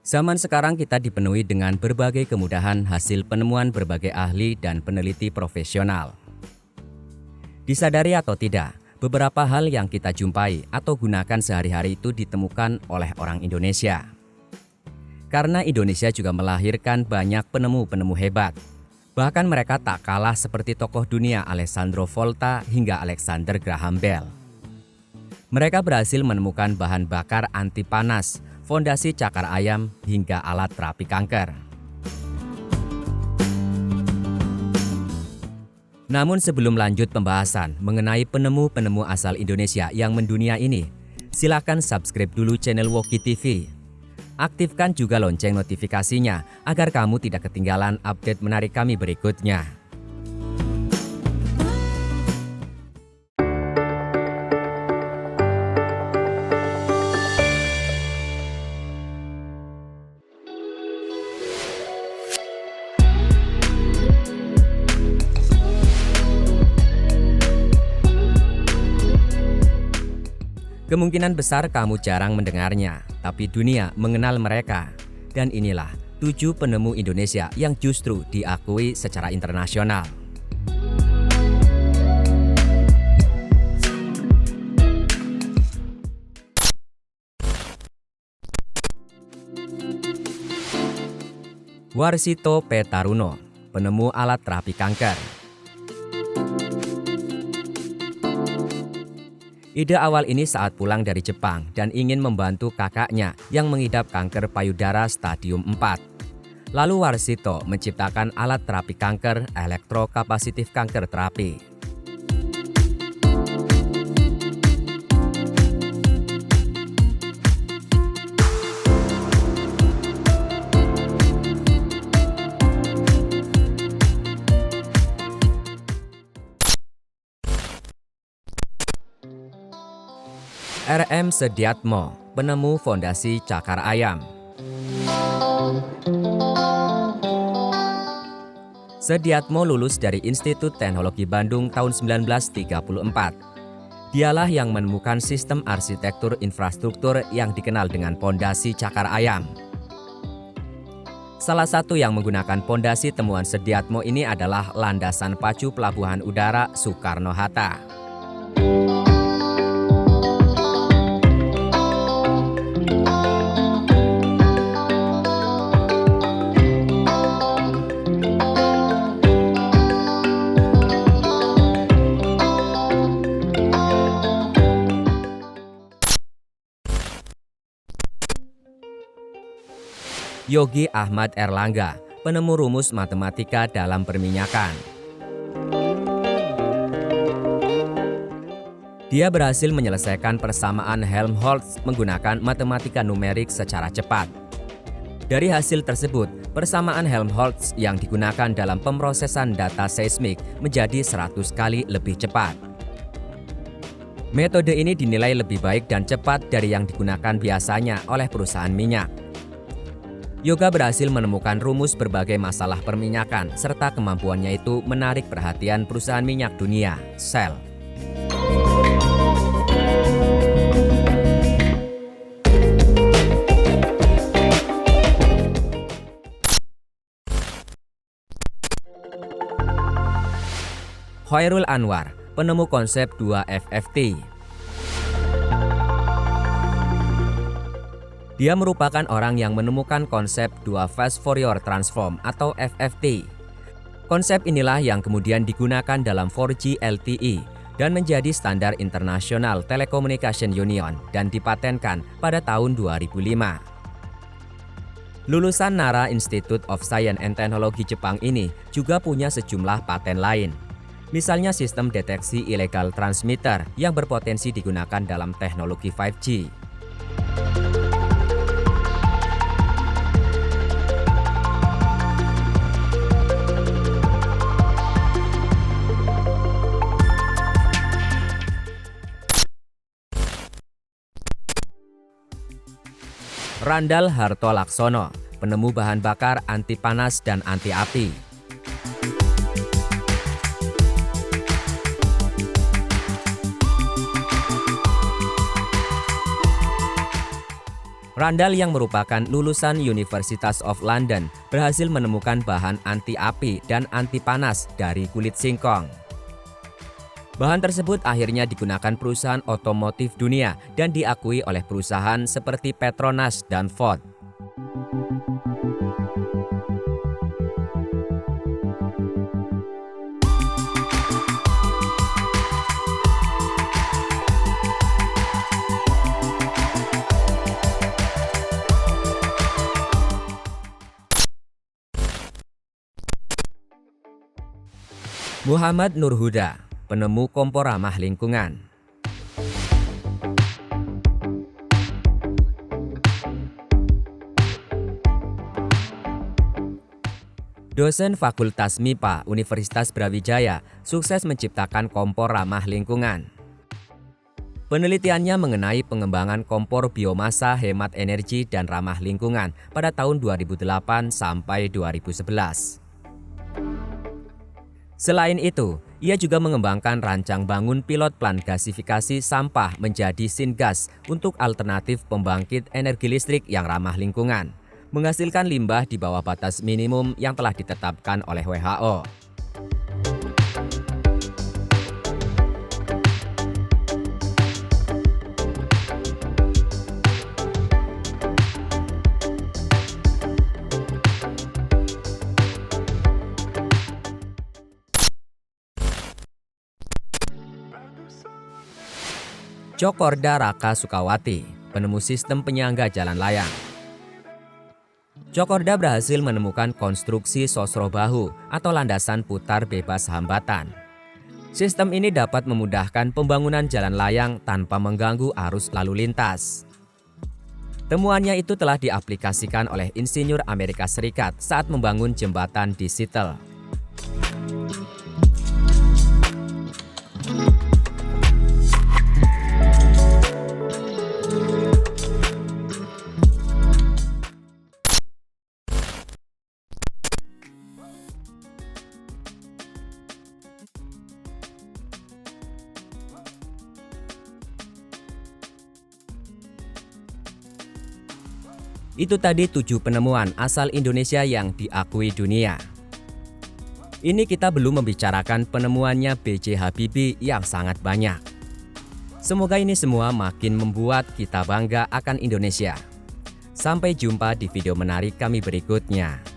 Zaman sekarang kita dipenuhi dengan berbagai kemudahan hasil penemuan berbagai ahli dan peneliti profesional. Disadari atau tidak, beberapa hal yang kita jumpai atau gunakan sehari-hari itu ditemukan oleh orang Indonesia. Karena Indonesia juga melahirkan banyak penemu-penemu hebat. Bahkan mereka tak kalah seperti tokoh dunia Alessandro Volta hingga Alexander Graham Bell. Mereka berhasil menemukan bahan bakar anti panas, fondasi cakar ayam, hingga alat terapi kanker. Namun sebelum lanjut pembahasan mengenai penemu-penemu asal Indonesia yang mendunia ini, silakan subscribe dulu channel Woki TV. Aktifkan juga lonceng notifikasinya agar kamu tidak ketinggalan update menarik kami berikutnya. Kemungkinan besar kamu jarang mendengarnya, tapi dunia mengenal mereka. Dan inilah 7 penemu Indonesia yang justru diakui secara internasional. Warsito P. Taruno, penemu alat terapi kanker. Ide awal ini saat pulang dari Jepang dan ingin membantu kakaknya yang mengidap kanker payudara stadium 4. Lalu Warsito menciptakan alat terapi kanker elektrokapasitif kanker terapi. R.M. Sediatmo, penemu fondasi cakar ayam. Sediatmo lulus dari Institut Teknologi Bandung tahun 1934. Dialah yang menemukan sistem arsitektur infrastruktur yang dikenal dengan pondasi cakar ayam. Salah satu yang menggunakan pondasi temuan Sediatmo ini adalah landasan pacu Pelabuhan Udara Soekarno-Hatta. Yogi Ahmad Erlangga, penemu rumus matematika dalam perminyakan. Dia berhasil menyelesaikan persamaan Helmholtz menggunakan matematika numerik secara cepat. Dari hasil tersebut, persamaan Helmholtz yang digunakan dalam pemrosesan data seismik menjadi 100 kali lebih cepat. Metode ini dinilai lebih baik dan cepat dari yang digunakan biasanya oleh perusahaan minyak. Yoga berhasil menemukan rumus berbagai masalah perminyakan serta kemampuannya itu menarik perhatian perusahaan minyak dunia, Shell. Khairul Anwar, penemu konsep 2FFT. Dia merupakan orang yang menemukan konsep 2 Phase Fourier Transform atau FFT. Konsep inilah yang kemudian digunakan dalam 4G LTE dan menjadi standar internasional Telecommunication Union dan dipatenkan pada tahun 2005. Lulusan Nara Institute of Science and Technology Jepang ini juga punya sejumlah paten lain. Misalnya sistem deteksi illegal transmitter yang berpotensi digunakan dalam teknologi 5G. Randall Harto Laksono, penemu bahan bakar anti panas dan anti api. Randall yang merupakan lulusan University of London berhasil menemukan bahan anti api dan anti panas dari kulit singkong. Bahan tersebut akhirnya digunakan perusahaan otomotif dunia dan diakui oleh perusahaan seperti Petronas dan Ford. Muhammad Nur Huda, penemu kompor ramah lingkungan. Dosen Fakultas MIPA Universitas Brawijaya sukses menciptakan kompor ramah lingkungan. Penelitiannya mengenai pengembangan kompor biomasa hemat energi dan ramah lingkungan pada tahun 2008 sampai 2011. Selain itu, ia juga mengembangkan rancang bangun pilot plant gasifikasi sampah menjadi syngas untuk alternatif pembangkit energi listrik yang ramah lingkungan, menghasilkan limbah di bawah batas minimum yang telah ditetapkan oleh WHO. Cokorda Raka Sukawati, penemu sistem penyangga jalan layang. Cokorda berhasil menemukan konstruksi sosro bahu atau landasan putar bebas hambatan. Sistem ini dapat memudahkan pembangunan jalan layang tanpa mengganggu arus lalu lintas. Temuannya itu telah diaplikasikan oleh insinyur Amerika Serikat saat membangun jembatan di Seattle. Itu tadi 7 penemuan asal Indonesia yang diakui dunia. Ini kita belum membicarakan penemuannya B.J. Habibie yang sangat banyak. Semoga ini semua makin membuat kita bangga akan Indonesia. Sampai jumpa di video menarik kami berikutnya.